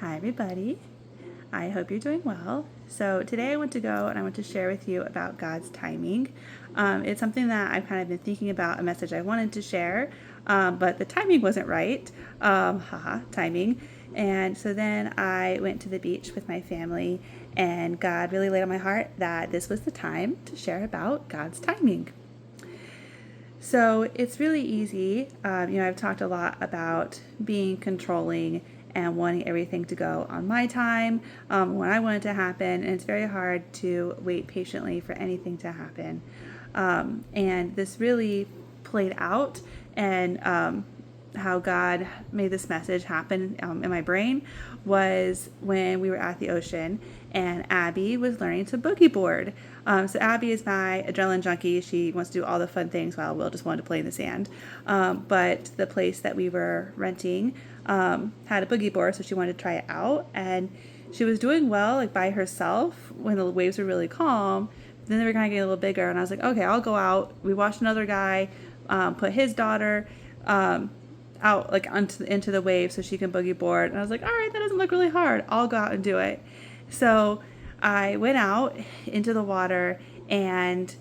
Hi, everybody. I hope you're doing well. So, today I want to go and I want to share with you about God's timing. It's something that I've kind of been thinking about, a message I wanted to share, but the timing wasn't right. Timing. And so then I went to the beach with my family, and God really laid on my heart that this was the time to share about God's timing. So it's really easy. I've talked a lot about being controlling and wanting everything to go on my time, when I want it to happen, and it's very hard to wait patiently for anything to happen. And this really played out, and how God made this message happen in my brain was when we were at the ocean and Abby was learning to boogie board. So Abby is my adrenaline junkie. She wants to do all the fun things while Will just wanted to play in the sand. But the place that we were renting had a boogie board, so she wanted to try it out. And she was doing well, like by herself when the waves were really calm. Then they were kind of getting a little bigger, and I was like, okay, I'll go out. We watched another guy put his daughter out like into the wave so she can boogie board, and I was like, all right, that doesn't look really hard. I'll go out and do it. So I went out into the water, and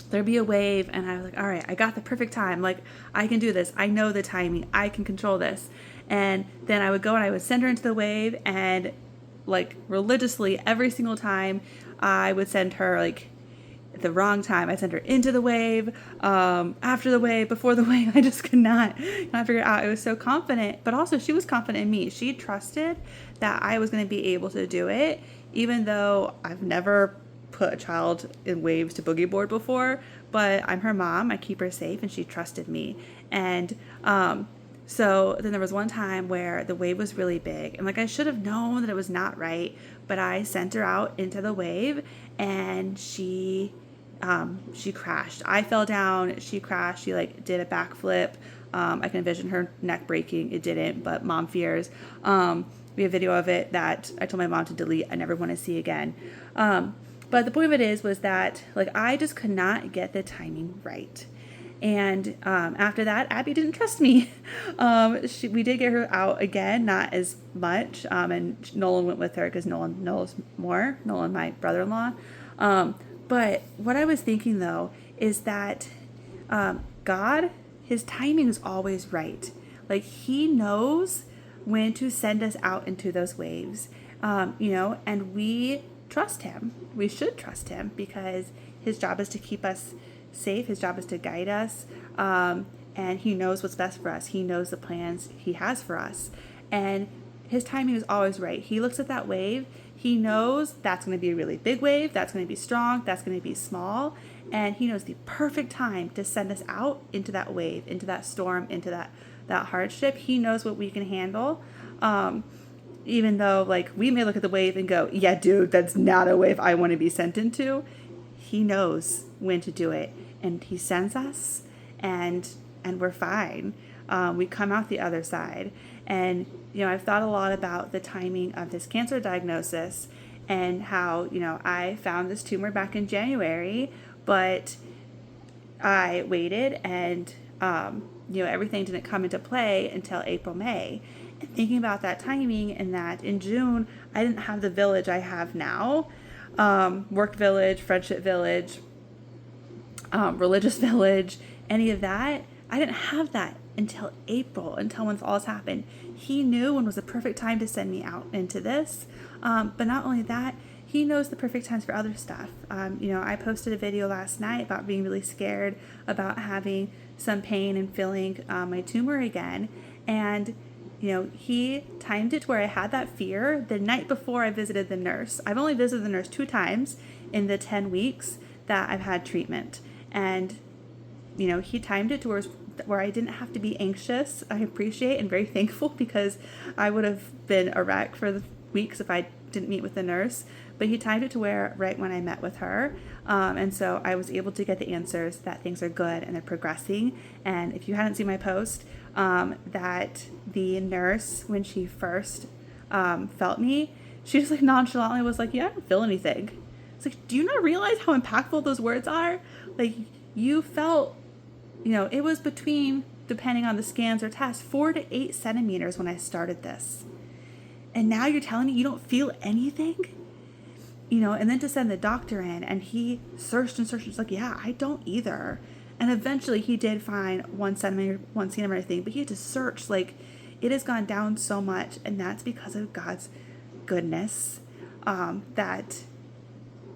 there'd be a wave, and I was like, all right, I got the perfect time. Like, I can do this. I know the timing. I can control this. And then I would go and I would send her into the wave, and like religiously every single time I would send her like at the wrong time. I sent her into the wave, after the wave, before the wave. I just could not figure it out. I was so confident, but also she was confident in me. She trusted that I was going to be able to do it, even though I've never put a child in waves to boogie board before, but I'm her mom. I keep her safe, and she trusted me. And so then there was one time where the wave was really big, and like I should have known that it was not right, but I sent her out into the wave, and she crashed. I fell down. She crashed. She like did a backflip. I can envision her neck breaking. It didn't, but mom fears. We have video of it that I told my mom to delete. I never want to see again. But the point of it was that like I just could not get the timing right. And after that, Abby didn't trust me. We did get her out again, not as much. And Nolan went with her because Nolan knows more. Nolan, my brother-in-law. But what I was thinking, though, is that God, his timing is always right. Like, he knows when to send us out into those waves, and we trust him. We should trust him because his job is to keep us safe. His job is to guide us, and he knows what's best for us. He knows the plans he has for us, and his timing is always right. He looks at that wave. He knows that's going to be a really big wave, that's going to be strong, that's going to be small, and he knows the perfect time to send us out into that wave, into that storm, into that hardship. He knows what we can handle. Even though like we may look at the wave and go, yeah, dude, that's not a wave I want to be sent into. He knows when to do it, and he sends us, and we're fine. We come out the other side. And I've thought a lot about the timing of this cancer diagnosis, and how I found this tumor back in January, but I waited, and everything didn't come into play until April, May. And thinking about that timing, and that in June I didn't have the village I have now. Work village, friendship village, religious village, any of that. I didn't have that until April, until once all this happened. He knew when was the perfect time to send me out into this. But not only that, he knows the perfect times for other stuff. I posted a video last night about being really scared about having some pain and feeling my tumor again. And he timed it to where I had that fear the night before I visited the nurse. I've only visited the nurse 2 times in the 10 weeks that I've had treatment. And, he timed it to where I didn't have to be anxious. I appreciate and very thankful, because I would have been a wreck for the weeks if I didn't meet with the nurse. But he timed it to where right when I met with her. And so I was able to get the answers that things are good and they're progressing. And if you hadn't seen my post, that the nurse, when she first felt me, she just like nonchalantly was like, yeah, I don't feel anything. It's like, do you not realize how impactful those words are? Like, you felt, it was between depending on the scans or tests, 4 to 8 centimeters when I started this. And now you're telling me you don't feel anything? And then to send the doctor in, and he searched and searched. He's like, yeah, I don't either. And eventually he did find 1 centimeter thing, but he had to search. Like, it has gone down so much, and that's because of God's goodness. That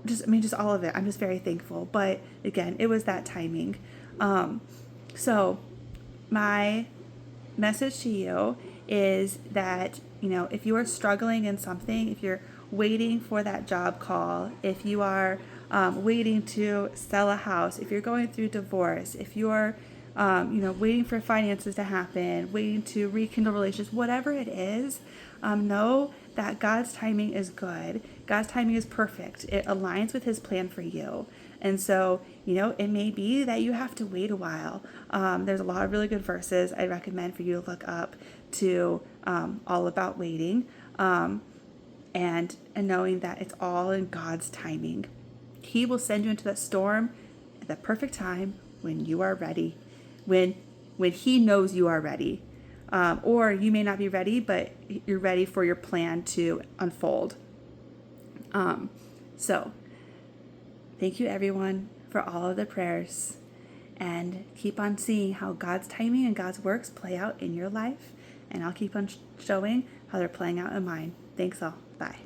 just all of it. I'm just very thankful. But again, it was that timing. So my message to you is that, if you are struggling in something, if you're waiting for that job call, if you are waiting to sell a house, if you're going through divorce, if you're waiting for finances to happen, waiting to rekindle relationships, whatever it is, know that God's timing is good. God's timing is perfect. It aligns with his plan for you. And so, it may be that you have to wait a while. There's a lot of really good verses I recommend for you to look up to all about waiting, and knowing that it's all in God's timing. He will send you into that storm at the perfect time when you are ready, when he knows you are ready. Or you may not be ready, but you're ready for your plan to unfold. So thank you, everyone, for all of the prayers, and keep on seeing how God's timing and God's works play out in your life. And I'll keep on showing how they're playing out in mine. Thanks all. Bye.